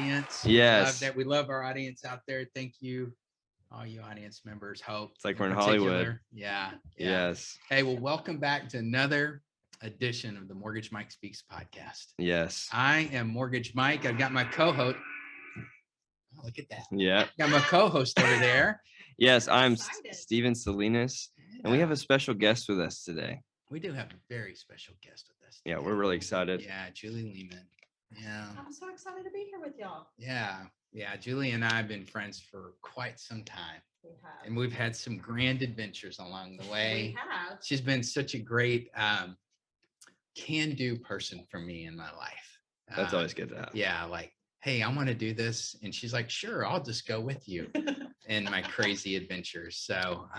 audience. Yes. We love our audience out there. Thank you, all you audience members. Hope it's like we're in Hollywood. Yeah. Yes. Hey, well, welcome back to another edition of the Mortgage Mike Speaks podcast. Yes. I am Mortgage Mike. I've got my co-host. Oh, look at that. Yeah. Got my co-host over there. Yes, I'm Steven Salinas, and we have a special guest with us today. We do have a very special guest with us today. Yeah, we're really excited. Yeah, Julie Lehmann. Yeah. I'm so excited to be here with y'all. Yeah. Julie and I have been friends for quite some time. We have. And we've had some grand adventures along the way. We have. She's been such a great can-do person for me in my life. That's always good to have. Yeah, like, hey, I want to do this. And she's like, sure, I'll just go with you in my crazy adventures. So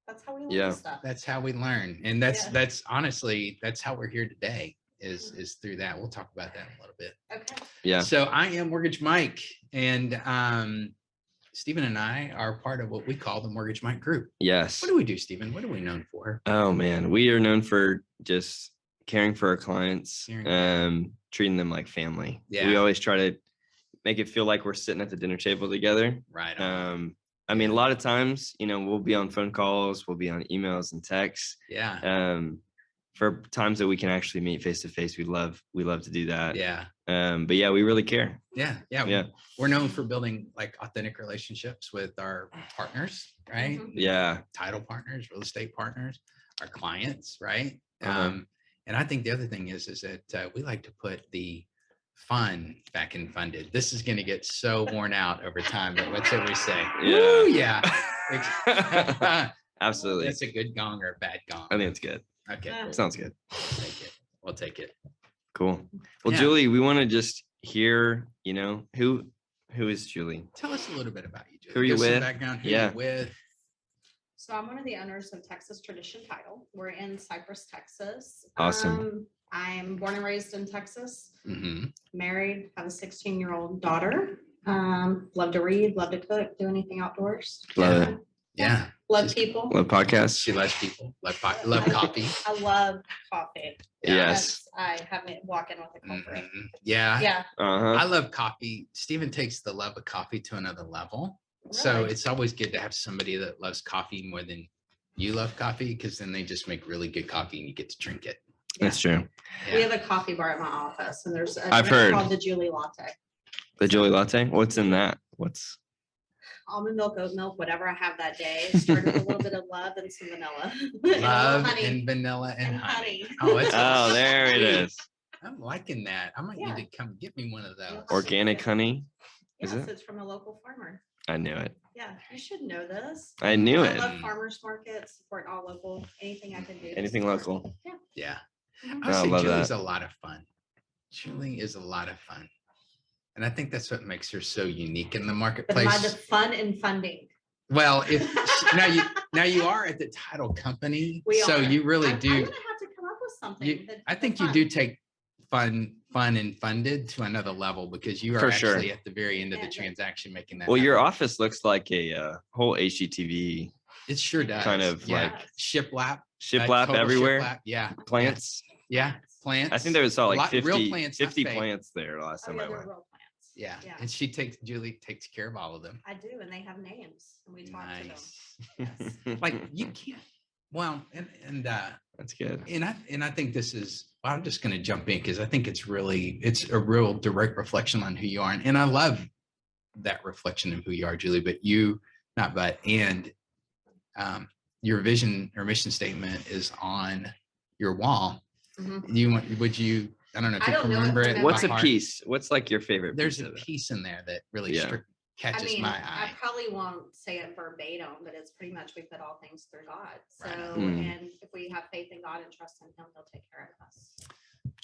that's how we learn stuff. That's how we learn. And that's honestly, that's how we're here today is through that. We'll talk about that in a little bit. Okay. Yeah. So I am Mortgage Mike, and Stephen and I are part of what we call the Mortgage Mike group. Yes. What do we do, Stephen? What are we known for? Oh man, we are known for just caring for our clients, treating them like family. Yeah. We always try to make it feel like we're sitting at the dinner table together. Right. I mean, a lot of times, we'll be on phone calls, we'll be on emails and texts. Yeah. For times that we can actually meet face to face, we love to do that. Yeah. But yeah, we really care. Yeah. We're known for building like authentic relationships with our partners, right? Mhm. Yeah. Title partners, real estate partners, our clients, right? Uh-huh. And I think the other thing is that we like to put the fun back in funded. This is going to get so worn out over time, but what's it we say? Yeah. Woo, yeah. Absolutely. That's a good gong or a bad gong. I think it's good. Okay. Yeah. Cool. Sounds good. We'll take it. Cool. Well, Yeah. Julie, we want to just hear, who is Julie? Tell us a little bit about you, Julie. Who are you Give us some with? background. Who Yeah. you with? So I'm one of the owners of Texas Tradition Title. We're in Cypress, Texas. Awesome. I'm born and raised in Texas, Mm-hmm. married, have a 16-year-old daughter. Love to read, love to cook, do anything outdoors. Love it. Yeah. Love people. Love podcasts. She loves people. Love coffee. I love coffee. Yes. I have it walk in with a culprit. Mhm. Yeah. Yeah. Uh-huh. I love coffee. Stephen takes the love of coffee to another level. So Really? it's always good to have somebody that loves coffee more than you love coffee, because then they just make really good coffee and you get to drink it. That's true. We have a coffee bar at my office, and there's a I've drink heard. called the Julie Latte. The Julie latte. What's in that? What's Almond milk, oat milk, whatever I have that day. Start with a little bit of love and some vanilla. And a little Love honey. and vanilla and And honey. honey. Oh, it's Oh, there it is. I'm liking that. I might Yeah. need to come get me one of those. Organic honey. Yes, Is it? it's from a local farmer. I knew it. Yeah, you should know this. I knew I it. love farmers markets, support all local, anything I can do. to Anything support. local. Yeah. Mhm. I I say love Julie's that. a lot of fun. Julie is a lot of fun. And I think that's what makes her so unique in the But marketplace. by the fun and funding. Well, if now you are at the title company, We so are. you really I'm do. gonna have to come up with something. I think you do take fun and funded to another level, because you are For sure. actually at the very end of the Yeah. transaction making that. Well, your happen. office looks like a whole HGTV It sure does. kind of Yeah. like shiplap. shiplap total everywhere. shiplap. Yeah. Plants. Yeah. Plants. I think there was A like lot- real 50, plants, not 50 fake. plants there last Oh, time yeah, I they're went. real plants. Yeah. Yeah. And Julie takes care of all of them. I do, and they have names, and we talk Nice. to them. Yes. Like you can't. Well, and That's good. and I think this is. I'm just going to jump in because I think it's a real direct reflection on who you are, and I love that reflection of who you are, Julie. But your vision or mission statement is on your wall. Mhm. Would you? I don't know if I you don't can know it remember from it. memory. What's by a heart. piece? What's like your favorite There's piece a of it? piece in there that really Yeah. catches my I eye. probably won't say it verbatim, but it's pretty much we put all things through God. So, Right. and if we have faith in God and trust in Him, He'll take care of us.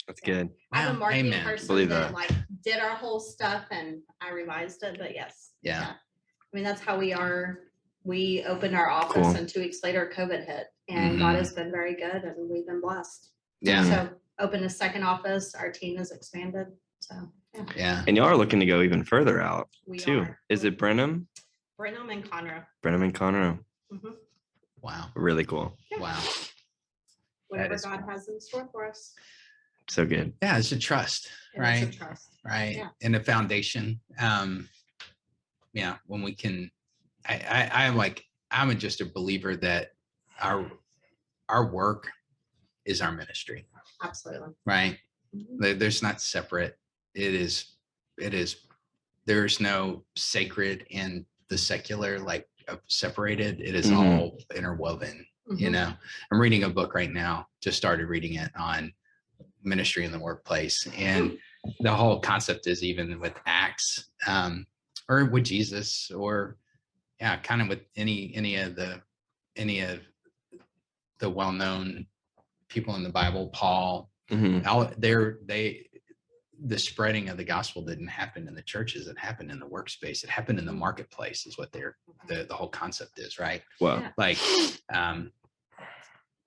That's good. I'm Wow. a marketing Amen. person Believe that that. like did our whole stuff and I revised it, but yes. Yeah. I mean, that's how we are. We opened our office Cool. and 2 weeks later COVID hit, and God has been very good and we've been blessed. Yeah. So opened a second office, our team has expanded. So yeah, Yeah. And y'all are looking to go even further out we too. are. Is it Brenham? Brenham and Conroe. Brenham and Conroe. Mhm. Wow. Really cool. Wow. Whatever is God cool. has in store for us. So good. Yeah, it's a trust, It is a right? trust. Right. Yeah. And a foundation. Yeah, when we can, I'm just a believer that our work is our ministry, Absolutely. right? Mhm. There's not separate. It is, there's no sacred and the secular, like separated. It is all interwoven, you Mhm. know. I'm reading a book right now, just started reading it on ministry in the workplace. And the whole concept is even with Acts, or with Jesus, or yeah, kind of with any of the well-known people in the Bible, Paul, the spreading of the gospel didn't happen in the churches. It happened in the workspace. It happened in the marketplace is what the whole concept is, right? Wow. Yeah. Like,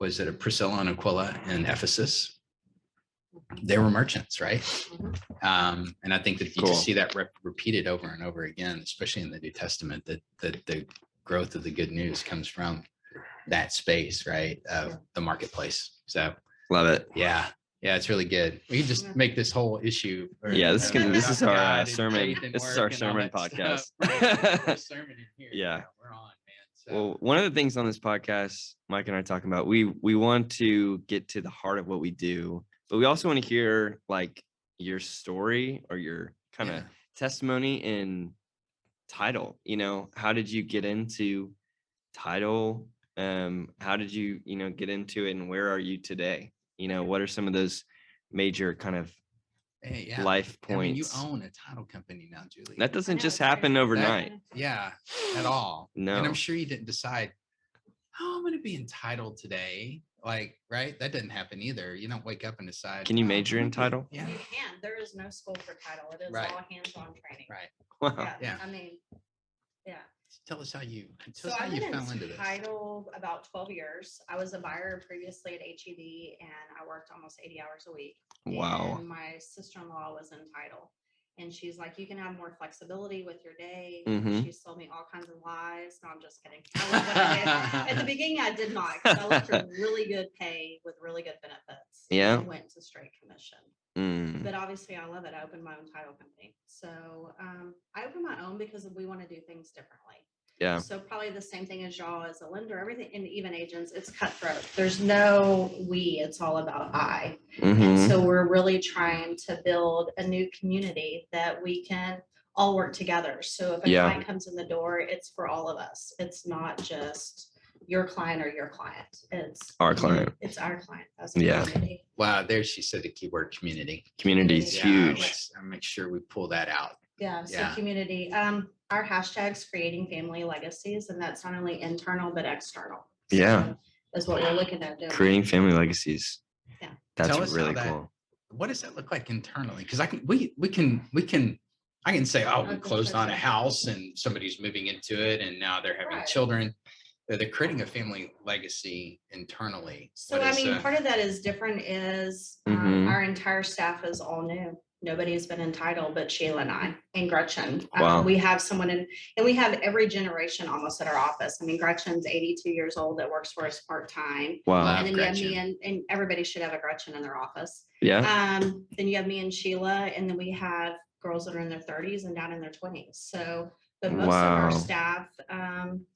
was it a Priscilla and Aquila in Ephesus? They were merchants, right? And I think that you just see that repeated over and over again, especially in the New Testament, that the growth of the good news comes from that space, right? Of the marketplace. So Love it. yeah, it's really good. We can just make this whole issue. Yeah, this is our God and sermon. faith and This is work our and all sermon that stuff. podcast. Right. We're sermon in here. Yeah. We're on, man. So, Well, one of the things on this podcast, Mike and I are talking about, we want to get to the heart of what we do, but we also want to hear like your story or your kind of testimony in title. You know, how did you get into title? How did you, get into it, and where are you today? What are some of those major kind of life points? I mean, you own a title company now, Julie. That doesn't just happen overnight. At all. No. And I'm sure you didn't decide, oh, I'm going to be entitled today. Like, right? That didn't happen either. You don't wake up and decide. Can you major in title? Yeah. You can. There is no school for title. It is all hands-on training. Right. Wow. Yeah. I mean, yeah. Tell us how you I've been fell into this. title about 12 years. I was a buyer previously at HEB, and I worked almost 80 hours a week. Wow. And my sister-in-law was in title, and she's like, you can have more flexibility with your day. She sold me all kinds of lies. No, I'm just kidding. At the beginning, I did not, because I looked for really good pay with really good benefits. Yeah. And went to straight commission. But obviously I love it. I opened my own title company. So I opened my own because we want to do things differently. Yeah. So probably the same thing as y'all as a lender, everything, and even agents, it's cutthroat. There's no we, it's all about I. And so we're really trying to build a new community that we can all work together. So if a client comes in the door, it's for all of us. It's not just your client or your client. It's our client. It's our client as a community. Wow, there she said the keyword community. Community is huge. I'll make sure we pull that out. Yeah, so community. Our hashtag's creating family legacies, and that's not only internal but external. So is what we're looking at doing. Creating family legacies. Yeah. That's really cool. What does that look like internally? Because I can say, oh, we closed on a house and somebody's moving into it and now they're having children. They're creating a family legacy internally. So I mean, part of that is different is our entire staff is all new. Nobody has been entitled but Sheila and I and Gretchen. We have someone and we have every generation almost at our office. I mean, Gretchen's 82 years old that works for us part-time. Wow. And then you have me and everybody should have a Gretchen in their office. Yeah. Then you have me and Sheila, and then we have girls that are in their 30s and down in their 20s. So, but most of our staff,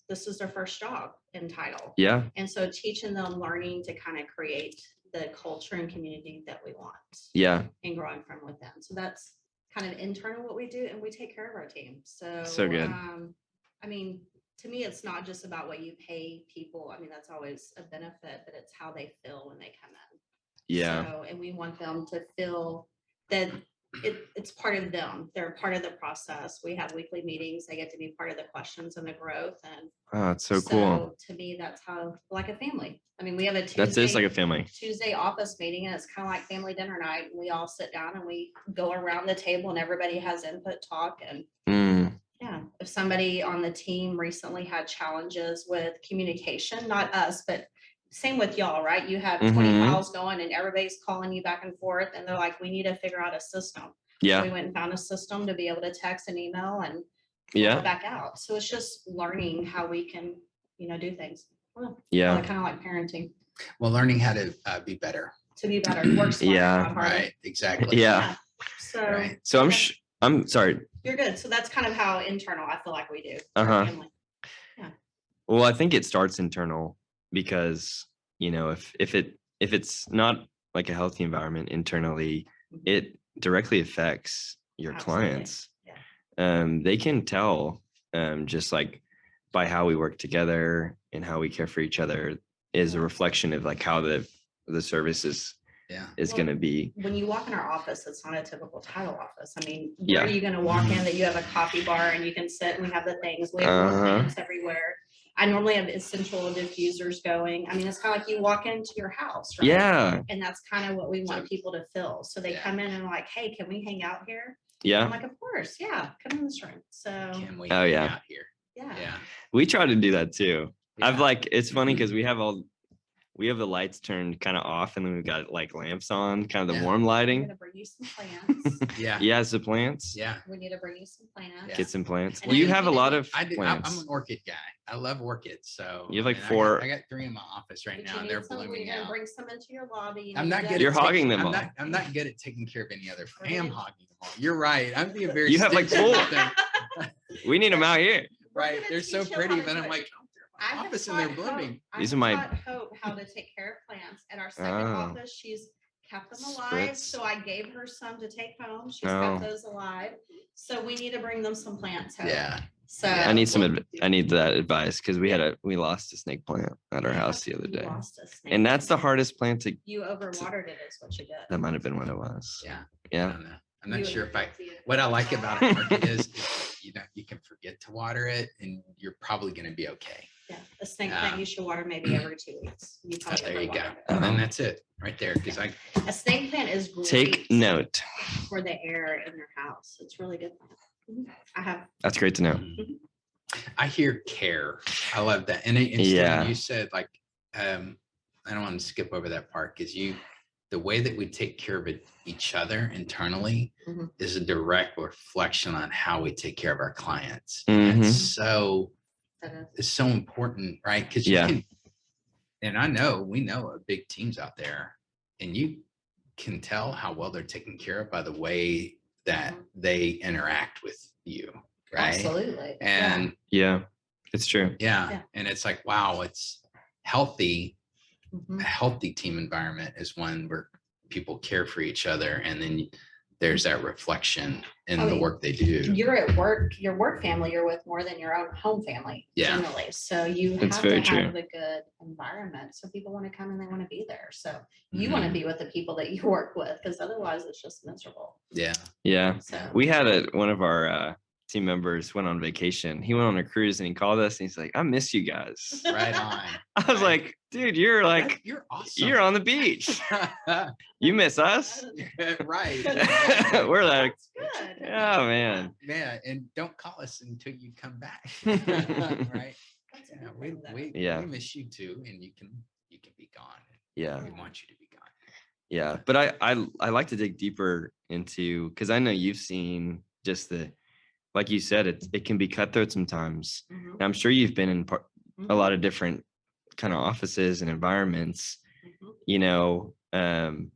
this is their first job in title. Yeah. And so teaching them, learning to kind of create the culture and community that we want. Yeah. And growing from within. So that's kind of internal what we do, and we take care of our team. So good. I mean, to me, it's not just about what you pay people. I mean, that's always a benefit, but it's how they feel when they come in. Yeah. So, and we want them to feel that it's part of them. They're part of the process. We have weekly meetings. They get to be part of the questions and the growth. And it's so cool. To me, that's how, like a family. I mean, we have a Tuesday, like a family. Tuesday office meeting, and it's kind of like family dinner night. We all sit down and we go around the table, and everybody has input, talk, and if somebody on the team recently had challenges with communication, not us, but same with y'all, right? You have 20 files going and everybody's calling you back and forth, and they're like, we need to figure out a system. Yeah. So we went and found a system to be able to text and email and it back out. So it's just learning how we can, do things. Well, kind of like parenting. Well, learning how to be better to be better, work smarter, Yeah. not harder. Right. Exactly. Yeah. So, Right. So I'm sorry. you're good. So that's kind of how internal I feel like we do. for Uh-huh. family. Well, I think it starts internal because, if it's not like a healthy environment internally, it directly affects your Absolutely. clients. Yeah. They can tell just like by how we work together and how we care for each other is a reflection of like how the service is going to be. When you walk in our office, it's not a typical title office. I mean, where Yeah. are you going to walk in that you have a coffee bar and you can sit and we have the things, we have floor plans everywhere. I normally have essential diffusers going. I mean, it's kind of like you walk into your house, right? Yeah. And that's kind of what we want people to feel. So they come in and like, hey, can we hang out here? Yeah. I'm like, of course. Yeah. Come in this room. So Can we Oh, hang yeah. out here? yeah. We try to do that too. I've Yeah. like, it's funny because we have the lights turned kind of off and then we've got like lamps on, kind of the warm We're lighting. going to bring you some plants. Yeah. Yeah, it's the plants. Yeah. We need to bring you some plants. Yeah. Get some plants. And Well, you then have a you lot can- of I do. plants. I'm an orchid guy. I love orchids. So You have like I mean, 4. I got 3 in my office right But now, you and need they're some, we're blooming gonna out. bring some into your lobby. You I'm need not to- good. You're at hogging taking- them all. I'm not good at taking care of any other. I Really? am hogging them all. You're right. I'm being very. You have, like, stingy 4. with them. We need them out here. We're Right. gonna They're so teach you pretty, how to but do I'm it. like, I have office and they're taught blooming. Hope- I These have are my- taught Hope how to take care of plants at our second Oh. office. She's kept them alive, Spritz. so I gave her some to take home. She's Oh. kept those alive. So we need to bring them some plants. Hope. yeah. So Yeah. I need that advice because we lost a snake plant at our house the other You day. lost a snake. And that's the hardest plant to, You overwatered it is what you did. that might have been what it was. Yeah. I Yeah. don't know. I'm not You sure if I. see it. What I like about an orchid is, you can forget to water it, and you're probably going to be okay. Yeah, a snake plant you should water maybe every 2 weeks. You probably There you go. overwatered it. And then that's it right there. Because A snake plant is great Take note. for the air in your house. It's really good. I have That's great to know. I hear care. I love that. And Yeah. you said like, I don't want to skip over that part because the way that we take care of each other internally Mhm. is a direct reflection on how we take care of our clients. Mhm. It's so that is- it's so important, right? Because Yeah. and we know big teams out there, and you can tell how well they're taken care of by the way that they interact with you, right? Absolutely. And Yeah, it's true. Yeah. and it's like, wow, it's healthy. Mhm. A healthy team environment is one where people care for each other, and then there's that reflection in I the mean, work they do. You're at work, your work family you're with more than your own home family Yeah. generally. So you That's have very to true. have a good environment. So people want to come and they want to be there. So you want to Mhm. be with the people that you work with because otherwise it's just miserable. Yeah. Yeah. So We had one of our team members went on vacation. He went on a cruise and he called us and he's like, I miss you guys. Right on. I was Right. like, dude, you're like, You're awesome. you're on the beach. You miss us? Right. We're like, that's good. yeah, man. Yeah, and don't call us until you come back. Right. That's a Yeah, good we, thing, though. we, Yeah. we miss you too, and you can be gone. Yeah. We want you to be gone. Yeah. But I like to dig deeper into, because I know you've seen just like you said, it can be cutthroat sometimes. Mhm. And I'm sure you've been in a Mhm. lot of different kind of offices and environments, Mhm.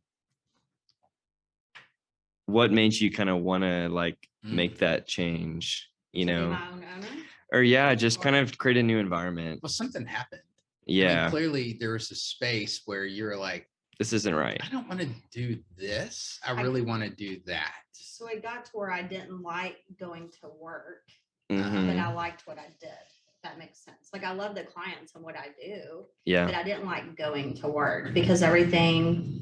what made you kind of want to like Mm. make that change, To be my own owner. or just kind of create a new environment. Well, something happened. I Yeah. mean, clearly there was a space where you're like, This isn't right. I don't want to do this. I really want to do that. So it got to where I didn't like going to work, Mhm. but I liked what I did. If that makes sense. Like I love the clients and what I do, Yeah. but I didn't like going to work because a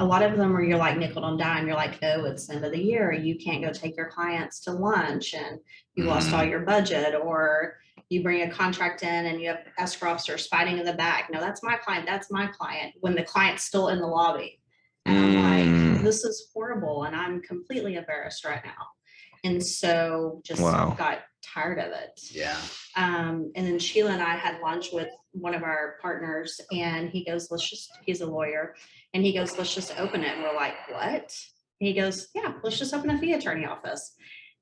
lot of them where you're like nickel and dime, you're like, oh, it's the end of the year. You can't go take your clients to lunch and you lost all your budget, or you bring a contract in and you have escrow officers fighting in the back. No, that's my client. That's my client. When the client's still in the lobby. And I'm like, this is horrible. And I'm completely embarrassed right now. And so just Wow. got tired of it. Yeah. And then Sheila and I had lunch with one of our partners and he goes, he's a lawyer. And he goes, let's just open it. And we're like, what? And he goes, yeah, let's just open a fee attorney office.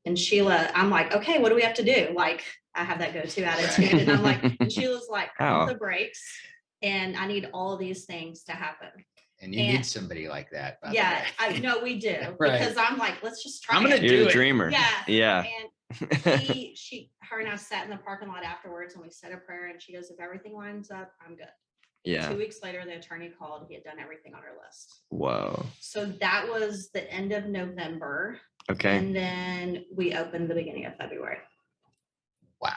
And Sheila, I'm like, okay, what do we have to do? Like, I have that go-to attitude. And I'm like, and Sheila's like, How? pump the brakes. And I need all these things to happen. And you need somebody like that. By Yeah, the way. I know we do. Right. Because I'm like, let's just try I'm gonna it. do You're the it. dreamer. Yeah. Yeah. And her and I sat in the parking lot afterwards and we said a prayer and she goes, if everything lines up, I'm good. Yeah. 2 weeks later, the attorney called. He had done everything on her list. Whoa. So that was the end of November. Okay. And then we opened the beginning of February. Wow.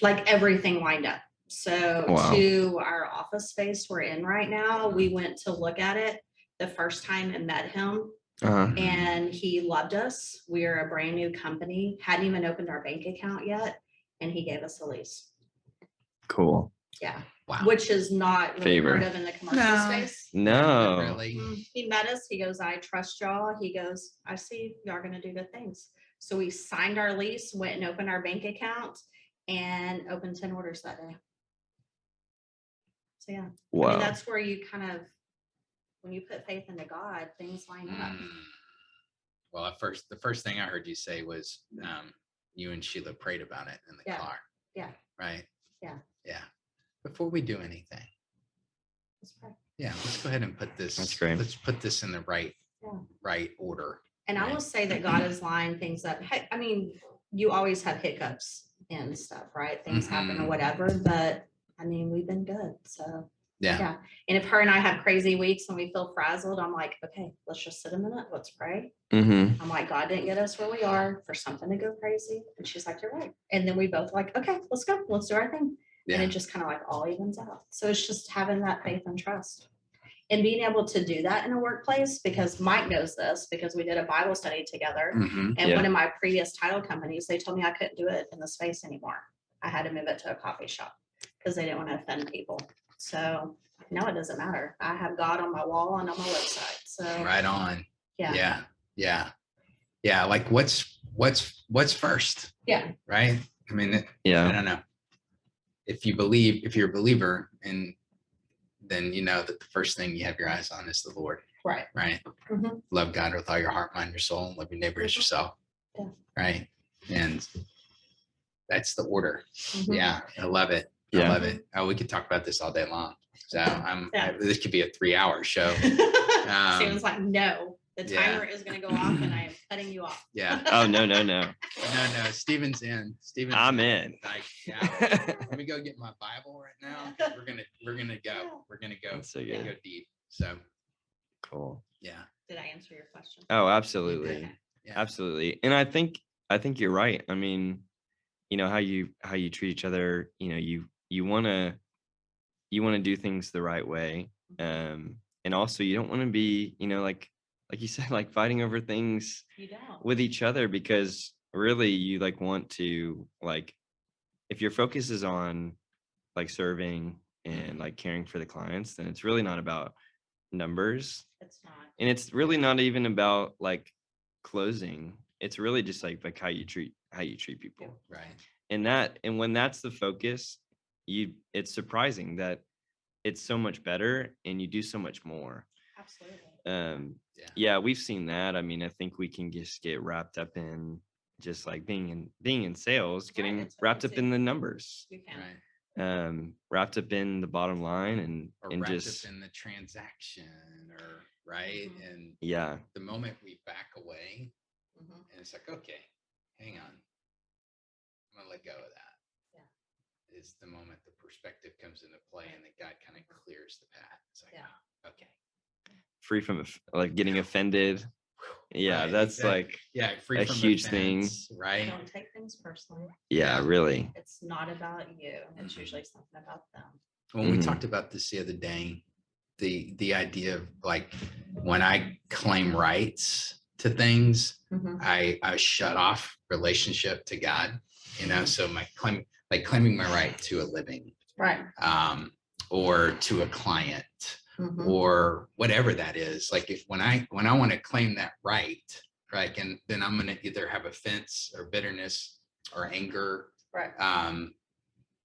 Like everything lined up. So Wow. to our office space we're in right now, we went to look at it the first time and met him. Uh-huh. And he loved us. We're a brand new company, hadn't even opened our bank account yet. And he gave us a lease. Cool. Yeah. Wow. Which is not really Favor. heard of in the commercial No. space. No. Really. He met us. He goes, I trust y'all. He goes, I see y'all are going to do good things. So we signed our lease, went and opened our bank account and opened 10 orders that day. So yeah, I Wow. mean, that's where you kind of, when you put faith into God, things line up. Well, the first thing I heard you say was you and Sheila prayed about it in the Yeah. car. Yeah. Right. Yeah. Yeah. Before we do anything. Let's pray. Yeah. Let's go ahead and put this. That's great. Let's put this in the right order. And I will say that God is lining things up. Hey, I mean, you always have hiccups and stuff, right? Things happen or whatever, but I mean, we've been good. So Yeah. And if her and I have crazy weeks and we feel frazzled, I'm like, okay, let's just sit a minute. Let's pray. Mm-hmm. I'm like, God didn't get us where we are for something to go crazy. And she's like, you're right. And then we both like, okay, let's go. Let's do our thing. And it just kind of like all evens out. So it's just having that faith and trust and being able to do that in a workplace, because Mike knows this because we did a Bible study together. Mhm. And Yeah. one of my previous title companies, they told me I couldn't do it in the space anymore. I had to move it to a coffee shop because they didn't want to offend people. So no, it doesn't matter. I have God on my wall and on my website. So Right on. yeah. Yeah. Yeah. Yeah. Like what's first? Yeah. Right. I mean, I Yeah. don't know. If you're a believer, and then you know that the first thing you have your eyes on is the Lord. Right. Right. Mhm. Love God with all your heart, mind, your soul, and love your neighbor as yourself. Yeah. Right. And that's the order. Mhm. Yeah. I love it. I Yeah. love it. Oh, we could talk about this all day long. So Yeah. this could be a 3-hour show. Steven's like, no, the yeah. timer is going to go off and I am cutting you off. Yeah. Oh, no. No. Steven's in. I'm in. Like, yeah. Let me go get my Bible right now. We're gonna go. We're gonna go. That's so We're gonna good. go deep. So Cool. yeah. Did I answer your question? Oh, absolutely. Okay. Yeah. Absolutely. And I think you're right. I mean, you know, how you treat each other, you know, you want to do things the right way. And also you don't want to be, you know, like you said, like fighting over things You don't. with each other, because really you like want to, like, if your focus is on like serving and like caring for the clients, then it's really not about numbers. It's not. And it's really not even about like closing. It's really just like how you treat people. Right. And when that's the focus, it's surprising that it's so much better and you do so much more. Absolutely. Yeah, we've seen that. I mean, I think we can just get wrapped up in just like being in sales, getting it's wrapped up easy. in the numbers, You can. Right. wrapped up in the bottom line, Or and wrapped just up in the transaction, or right. Mhm. And yeah, the moment we back away, Mhm. and it's like, okay, hang on, I'm gonna let go of that. Yeah. Is the moment the perspective comes into play, and then God kind of clears the path. It's like, Yeah. oh, okay. free from like getting offended. Yeah, Right, that's exactly. like Yeah, free a from huge thing. offense, right? Don't take things personally. yeah, Yeah. really. It's not about you. It's Mhm. usually something about them. When we Mhm. talked about this the other day, the idea of like when I claim rights to things, Mhm. I shut off relationship to God, you know. So claiming my right to a living, Right. or to a client, Mhm. or whatever that is. Like when I want to claim that right, and then I'm going to either have offense or bitterness or anger, Right.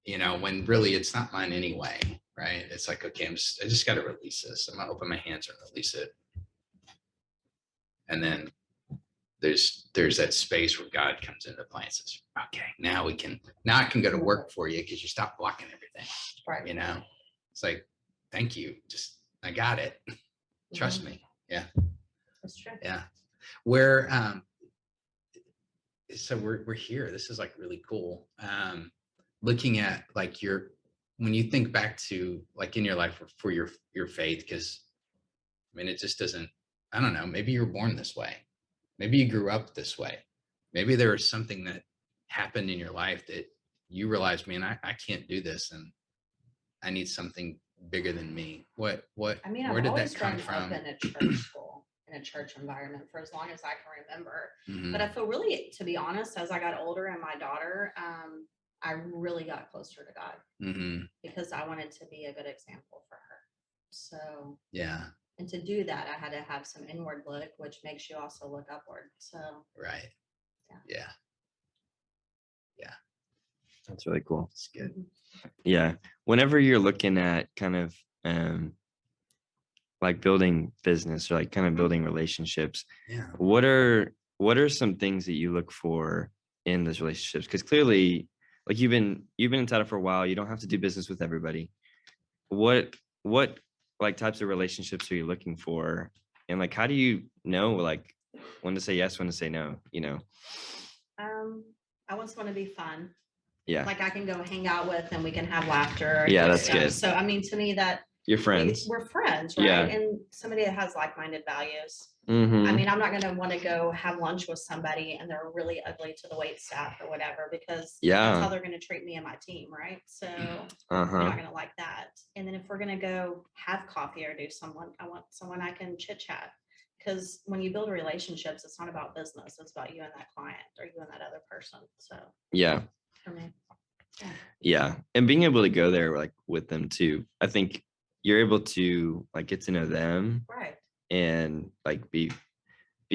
you know, when really it's not mine anyway, right? It's like, okay, I just got to release this. I'm gonna open my hands and release it. And then there's that space where God comes into play and says, okay, now I can go to work for you because you stopped blocking everything. Right. You know, it's like, thank you. I got it. Trust me. Yeah. That's true. Yeah. Where, so we're here. This is like really cool. Looking at like when you think back to like in your life for your faith, because I mean, it just doesn't, I don't know, maybe you were born this way. Maybe you grew up this way. Maybe there was something that happened in your life that you realized, man, I can't do this. And I need something bigger than me. Where I've did always that come grown from? up in a church school, in a church environment for as long as I can remember. Mhm. But I feel really, to be honest, as I got older and my daughter, I really got closer to God because I wanted to be a good example for her. So Yeah. And to do that, I had to have some inward look, which makes you also look upward. So Right. Yeah. That's really cool. It's good. Yeah. Whenever you're looking at kind of like building business or like kind of building relationships, Yeah. what are some things that you look for in those relationships? Because clearly, like you've been inside it for a while. You don't have to do business with everybody. What like types of relationships are you looking for? And like, how do you know like when to say yes, when to say no, you know? I want someone to be fun. Yeah. Like I can go hang out with and we can have laughter. Yeah, and that's stuff. good. So, I mean, to me that You're friends. we're friends, right? Yeah. And somebody that has like-minded values. Mm-hmm. I mean, I'm not going to want to go have lunch with somebody and they're really ugly to the wait staff or whatever, because that's how they're going to treat me and my team, right? So you're not going to like that. And then if we're going to go have coffee or I want someone I can chit chat. Because when you build relationships, it's not about business. It's about you and that client or you and that other person. So yeah. For me. Yeah. And being able to go there like with them too. I think you're able to like get to know them. Right. And like be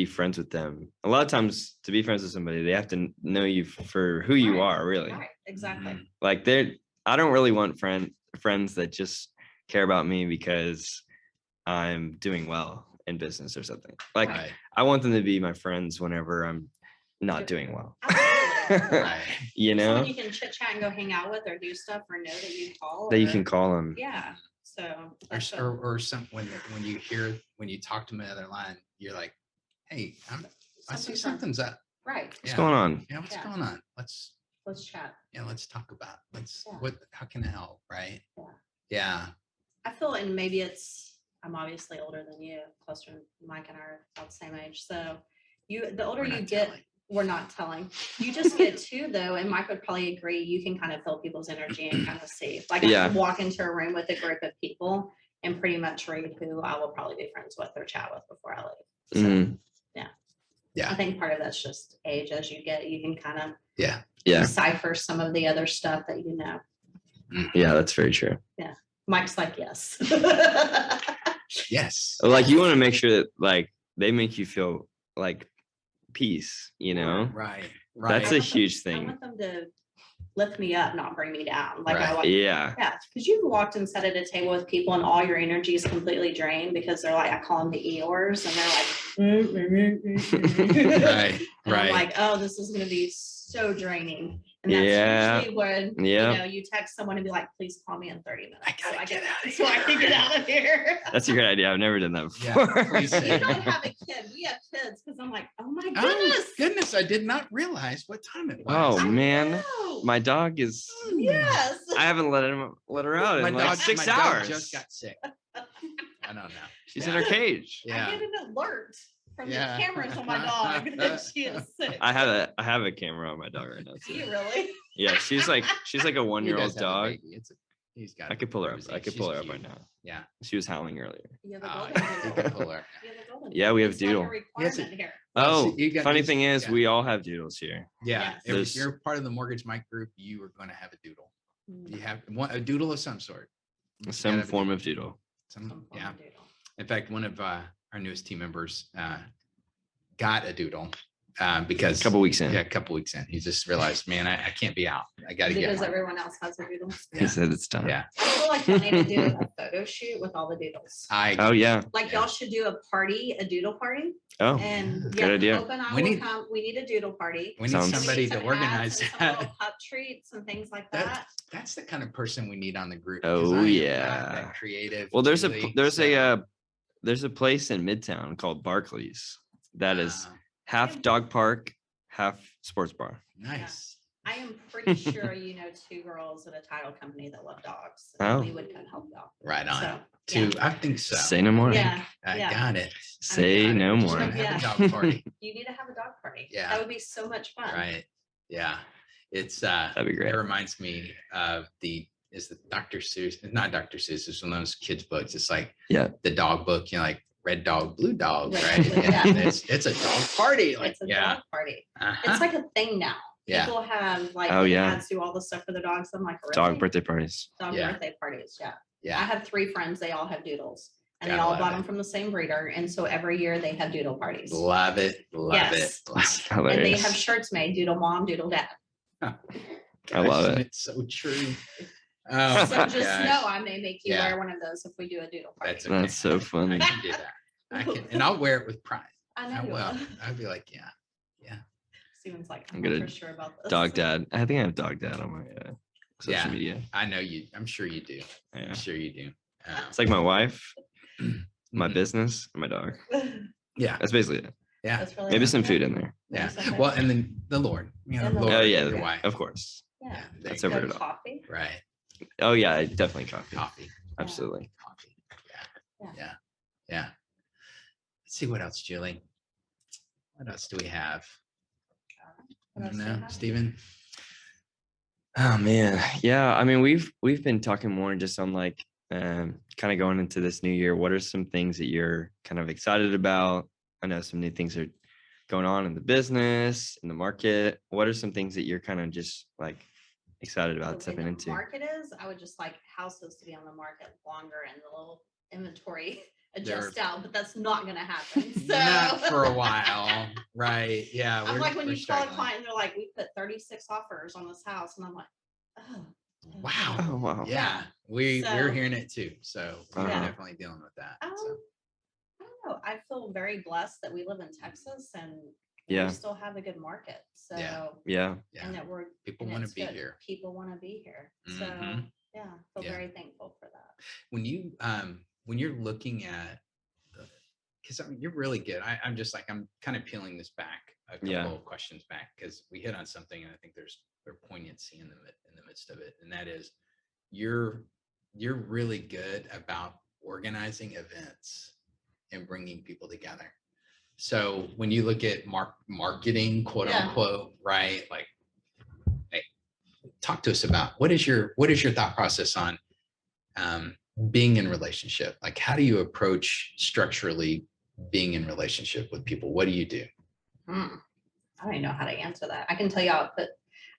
friends with them. A lot of times to be friends with somebody, they have to know you for who you are, really. Right. Exactly. Like I don't really want friends that just care about me because I'm doing well in business or something. Like I want them to be my friends whenever I'm not doing well. You know, someone you can chit chat and go hang out with or do stuff or know that you call. That you can call them. Yeah. So or some when you talk to them on the other line, you're like, hey, I see something's up. Right. What's going on? Yeah, what's going on? Let's chat. Yeah, let's talk about how can I help? Right. Yeah. I feel, and maybe I'm obviously older than you, closer. Mike and I are about the same age. So the older you get, we're not telling. You just get to though, and Mike would probably agree, you can kind of feel people's energy and kind of see. Like I can walk into a room with a group of people and pretty much read who I will probably be friends with or chat with before I leave. So yeah. I think part of that's just age. As you get, you can kind of decipher some of the other stuff that you know. Yeah, that's very true. Yeah. Mike's like, yes. Yes. Like you want to make sure that like they make you feel like peace, you know? Right. That's a huge thing. I want them to lift me up, not bring me down. Like right. Because you've walked and sat at a table with people and all your energy is completely drained because they're like, I call them the Eeyores, and they're like, right. I'm like, oh, this is going to be so draining. And that's usually when you text someone and be like, please call me in 30 minutes. I can get out of here. That's a great idea. I've never done that before. You don't have a kid. We have kids because I'm like, oh my goodness. I did not realize what time it was. Oh man. My dog is I haven't let her out in like 6 hours. My dog just got sick. I don't know. She's in her cage. I get an alert from the cameras on my dog that she is sick. I have a camera on my dog right now. Do you really? Yeah, she's like a 1-year-old dog. He's got. I could pull her up. I could pull her up right now. Yeah. She was howling earlier. You have a golden doodle. Yeah, we have doodle. Oh, funny thing is, we all have doodles here. Yeah, if you're part of the Mortgage Mike group, you are going to have a doodle. You have a doodle of some sort. Some form of doodle. Yeah. In fact, one of our newest team members got a doodle because a couple weeks in. Yeah, a couple weeks in. He just realized, man, I can't be out. I got to get because everyone else has a doodle. He said it's time. Yeah. I feel like I need to do a photo shoot with all the doodles. Oh yeah. Like y'all should do a doodle party. Oh, and good idea. We need a doodle party. We need somebody to organize that. Some pup treats and things like that. That's the kind of person we need on the group. Oh yeah. That creative. Well, there's a there's a place in Midtown called Barclays that is Wow, half dog park, half sports bar. nice. I am pretty sure you know two girls at a title company that love dogs. Oh. And we would come help y'all. Right on. So, Two, I think so. Say no more. Yeah. I yeah. got it. Say I got it. no We're just more. gonna have a Yeah. dog party. You need to have a dog party. Yeah. That would be so much fun. Right. Yeah. It's That'd be great. It reminds me of the Dr. Seuss, not Dr. Seuss, it's one of those kids' books. It's like the dog book, like red dog, blue dog, Right. right? Yeah. And it's a dog party. Like, It's a yeah. dog party. Uh-huh. It's like a thing now. Yeah. People have like Oh, the yeah. dads do all the stuff for the dogs. I'm like, really? Dog birthday parties. Dog Yeah. birthday parties. Yeah. I Yeah. have 3 friends. They all have doodles. And they Gotta all love bought it. them from the same breeder. And so every year they have doodle parties. Love it. Love Yes. it. That's And they hilarious. have shirts made, doodle mom, doodle dad. I love Gosh, it. It's so true. Oh, So my just gosh. know I may make you Yeah. wear one of those if we do a doodle party. That's okay. That's so funny. I can do that. I can, and I'll wear it with pride. I know I you will. will. I'll be like, yeah. Steven's like, I'm I'm not gonna for sure about this. Dog dad. I think I have dog dad on my social Yeah. media. I know you. I'm sure you do. Yeah. I'm sure you do. It's like my wife, my Mhm. business, and my dog. Yeah. That's basically it. Yeah. That's really Maybe awesome. some food in there. Yeah. Maybe some Well, food. and then the Lord. You know, And the Lord, Oh yeah, your wife. of course. Yeah. there That's you over go. it all. Coffee. Right. Oh yeah, definitely coffee. Coffee. Absolutely. Coffee. Yeah. Yeah. Yeah. Yeah. Let's see what else, Julie. What else do we have? What I else don't do you know, have? Steven. Oh man, yeah. I mean, we've been talking more just on like kind of going into this new year. What are some things that you're kind of excited about? I know some new things are going on in the business, in the market. What are some things that you're kind of just like excited The about way stepping the into? market is, I would just like houses to be on the market longer and the little inventory They're- adjust out, but that's not gonna happen. So Not for a while. Right. Yeah. I'm like, when we're you call a struggling. client, they're like, we put 36 offers on this house, and I'm like, oh. Wow. Oh wow. Yeah. We're So- hearing it too. So we're Uh-huh. definitely dealing with that. So. I don't know. I feel very blessed that we live in Texas and Yeah. we still have a good market. So Yeah. Yeah. Yeah. and that we're People and want to it's be good. here. People want to be here. So Mhm. yeah, feel Yeah. very thankful for that. When you're looking at, because I mean, you're really good. I'm just like, I'm kind of peeling this back a couple Yeah. of questions back because we hit on something and I think there's poignancy in the midst of it, and that is you're really good about organizing events and bringing people together. So when you look at marketing, quote Yeah. unquote, right? Like, hey, talk to us about what is your thought process on being in relationship? Like, how do you approach structurally being in relationship with people? What do you do? I don't even know how to answer that. I can tell you,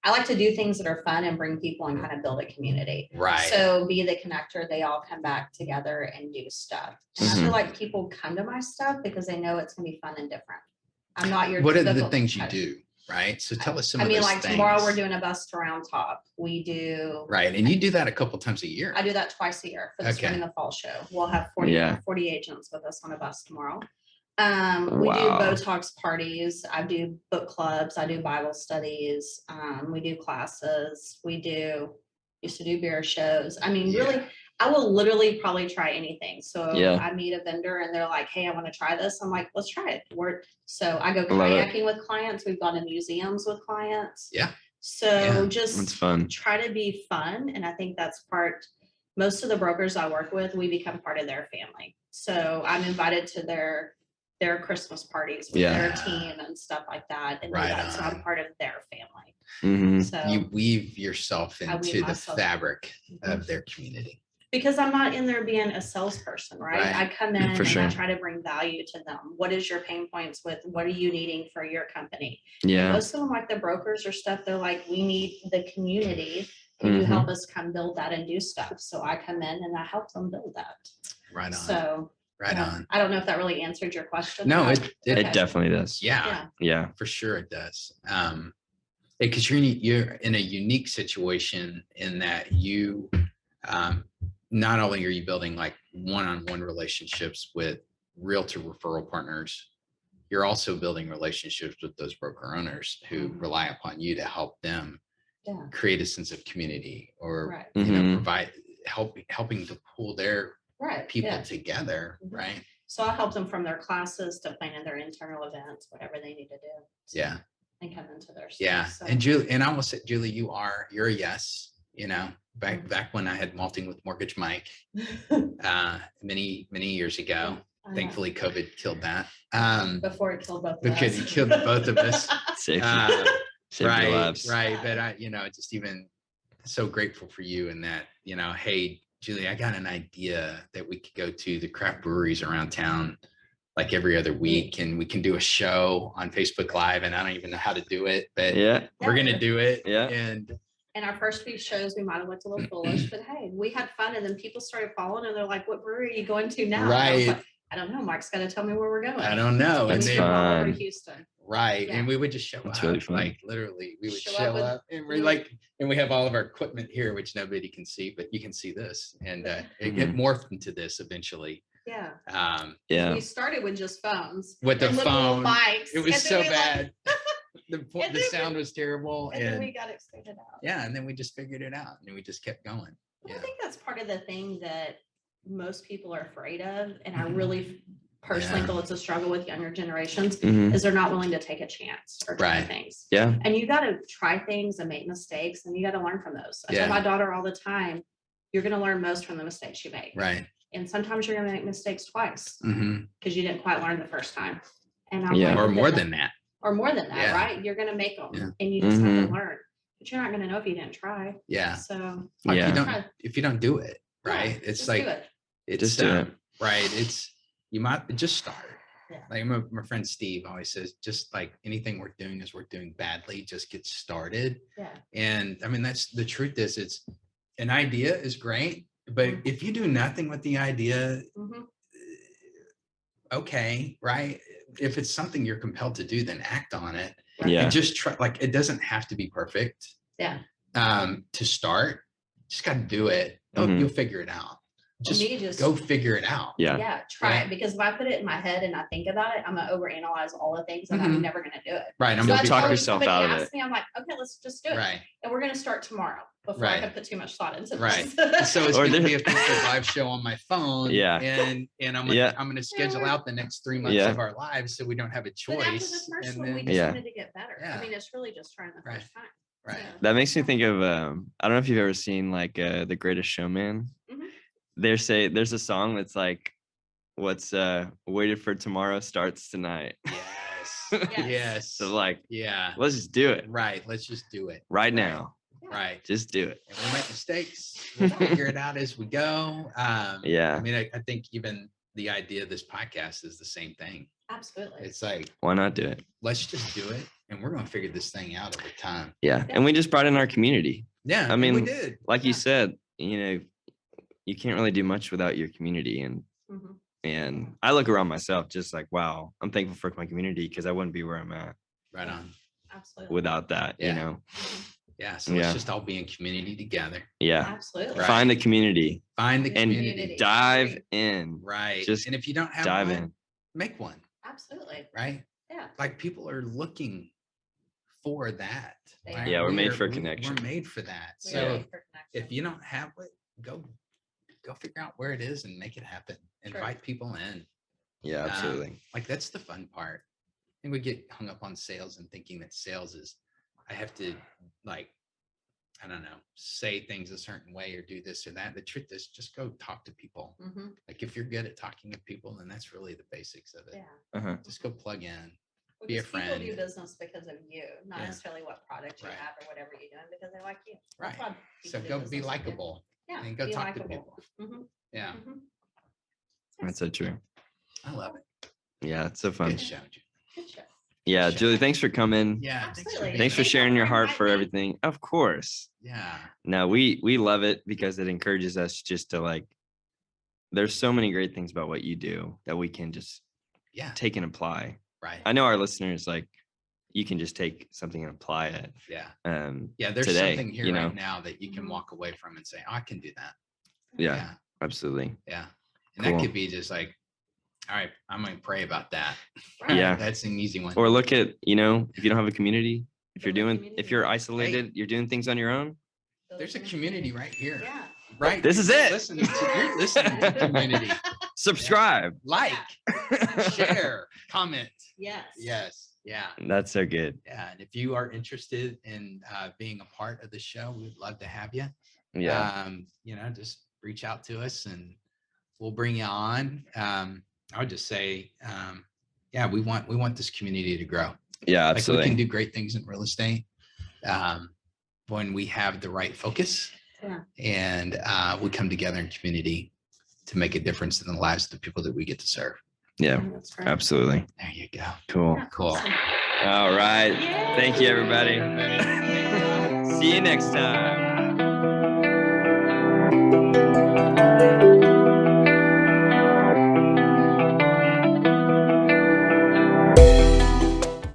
I like to do things that are fun and bring people and kind of build a community. Right. So be the connector. They all come back together and do stuff. And I feel like people come to my stuff because they know it's gonna be fun and different. I'm not your What are the typical things you kind of- do? Right. So tell us some I of mean, those like things. tomorrow we're doing a bust around top. We do. Right. And you do that a couple times a year. I do that twice a year for the spring Okay. and the fall show. We'll have 40, Yeah. 40 agents with us on a bus tomorrow. We do Wow. Botox parties. I do book clubs. I do Bible studies. We do classes. Used to do beer shows. I mean, Yeah. really, I will literally probably try anything. So Yeah. I meet a vendor and they're like, hey, I want to try this. I'm like, let's try it. So I go Love it. kayaking with clients. We've gone to museums with clients. Yeah. So Yeah. just It's fun. try to be fun. And I think that's most of the brokers I work with, we become part of their family. So I'm invited to their Christmas parties with their Yeah. team and stuff like that. And do Right that. So I'm on. part of their family. Mhm. So You weave yourself I weave into the myself. fabric Mhm. of their community. because I'm not in there being a salesperson, right? Right. I come in For and sure. I try to bring value to them. What is your pain points with? What are you needing for your company? Yeah. Most of them, like the brokers or stuff, they're like, we need the community. Can you help us come build that and do stuff? So I come in and I help them build that. Right on. So Right yeah. on. I don't know if that really answered your question. No, but- it It definitely does. yeah, Yeah. Yeah. for sure it does. Because you're in a unique situation in that you not only are you building like one-on-one relationships with realtor referral partners, you're also building relationships with those broker owners who rely upon you to help them Yeah. create a sense of community or Right. you know Mhm. provide helping to pull their Right. people yeah. together, Mhm. right? So I'll help them from their classes to planning their internal events, whatever they need to do. So, Yeah. and come into their stuff. Yeah. So. And Julie, and I will say, Julie, you're a yes, back when I had Malting with Mortgage Mike, many years ago. Thankfully, COVID killed that. Before it killed both of because us. it killed both of us. Saved your lives. Right. But I, just even so grateful for you and that, hey, Julie, I got an idea that we could go to the craft breweries around town like every other week, and we can do a show on Facebook Live, and I don't even know how to do it, but we're going to do it. Yeah. And our first few shows, we might have looked a little foolish, but hey, we had fun. And then people started following and they're like, what brewery are you going to now? Right. I don't know. Mike's got to tell me where we're going. I don't know. That's and fun. all over to Houston. Right. Yeah. And we would just show That's up. really fun. Like literally, we would Show show up up and we're like, and we have all of our equipment here, which nobody can see, but you can see this. And it get morphed into this eventually. Yeah. We started with just phones. With the and little phone. mics. It was so we bad. The sound was terrible. And then we got it figured out. Yeah. And then we just figured it out and we just kept going. Well, I think that's part of the thing that most people are afraid of. And I really personally feel it's a struggle with younger generations is they're not willing to take a chance or try things. Yeah. And you got to try things and make mistakes and you got to learn from those. I tell my daughter all the time, you're going to learn most from the mistakes you make. Right. And sometimes you're going to make mistakes twice Mm-hmm. because you didn't quite learn the first time. And I'm Or like, more than that. Or more than that, Yeah. right? You're going to make them Yeah. and you just have to learn. But you're not going to know if you didn't try. Yeah. So Like Yeah. if you don't do it, right? yeah, It's just like do it. it's Just do it. right. It's you might just start. Yeah. Like my friend Steve always says, just like anything we're doing badly, just get started. Yeah. And I mean, that's the truth is it's an idea is great, but if you do nothing with the idea, Mhm. okay, right? If it's something you're compelled to do, then act on it. Yeah. And just try, like it doesn't have to be perfect. Yeah. To start, just got to do it. You'll figure it out. Just go figure it out. Yeah. Try it, because if I put it in my head and I think about it, I'm gonna overanalyze all the things and I'm never gonna do it. Right. So gonna talk be yourself out of it. I'm like, okay, let's just do it. Right. And we're gonna start tomorrow before I can put too much thought into Right. this. So it's Or going to there- be a Facebook Live show on my phone. Yeah. And I'm going to schedule out the next 3 months of our lives so we don't have a But after choice. the first And one, we then, just Yeah. wanted to get better. Yeah. I mean, it's really just trying the first time. right. So, That makes me think of I don't know if you've ever seen like The Greatest Showman. Mhm. There's a song that's like, what's waited for tomorrow starts tonight. Yes. Yes. Yes. So like, Yeah. let's just do it Right. Let's just do it. right now. Right. Just do it. And we'll make mistakes. We'll figure it out as we go. Yeah. I mean, I think even the idea of this podcast is the same thing. absolutely. It's like, Why not do it? let's just do it. And we're going to figure this thing out over time. Yeah. And we just brought in our community. Yeah. I and we mean, did. Like Yeah. you said, you can't really do much without your community. Mhm. And I look around myself just like, wow, I'm thankful for my community because I wouldn't be where I'm at Right on. Absolutely. without that, Yeah. Mhm. Yeah. So Yeah. let's just all be in community together. Yeah. Absolutely. Right. Find the community Find the And community. dive Right. in. Right. Just and if you don't have dive one, in. make one. Absolutely. Right. Yeah. Like people are looking for that. They right? are. Yeah, we're made for We're connection. made for that. We are So made for connection. if you don't have it, go figure out where it is and make it happen. Sure. Invite people in. Yeah, absolutely. Like that's the fun part. I think we get hung up on sales and thinking that sales is I have to like, I don't know, say things a certain way or do this or that. The truth is just go talk to people. Mhm. Like if you're good at talking to people, then that's really the basics of it. Yeah. Uh-huh. Just go plug in. Well, Be a 'cause people friend. do business because of you, not Yeah. necessarily what product you Right. have or whatever you're doing, because they like you. Right. That's why So people do go be business with you. likable Yeah. and go be talk to likable. people. Mhm. Yeah. Mhm. That's so true. I love it. Yeah, it's so fun. Good show. Julie. Good show. Yeah, Good show. Julie, thanks for coming. Yeah. Absolutely. Thanks for Anytime sharing your you heart invite for me. everything. Of course. Yeah. No, we love it because it encourages us just to like, there's so many great things about what you do that we can just Yeah. take and apply. Right. I know our listeners, like, you can just take something and apply it. Yeah. Yeah, There's today, something here you right know? now that you can walk away from and say, oh, I can do that. Yeah, absolutely. Yeah. And Cool. that could be just like, all right, I'm going to pray about that. Right. Yeah. That's an easy one. Or look at, if you don't have a community, if you're Build a doing, community. if you're isolated, you're doing things on your own. Build There's a community right here. Yeah. Right. This is it. You're listening to community. subscribe, like, share, comment. Yes. Yes. Yeah. That's so good. Yeah. And if you are interested in being a part of the show, we'd love to have you. Yeah. Just reach out to us and we'll bring you on. I would just say, we want this community to grow. Yeah, Like absolutely. we can do great things in real estate when we have the right focus and we come together in community to make a difference in the lives of the people that we get to serve. Yeah, That's right. absolutely. There you go. Cool. Yeah, Cool. awesome. All right. Yay. Thank you, everybody. See you next time.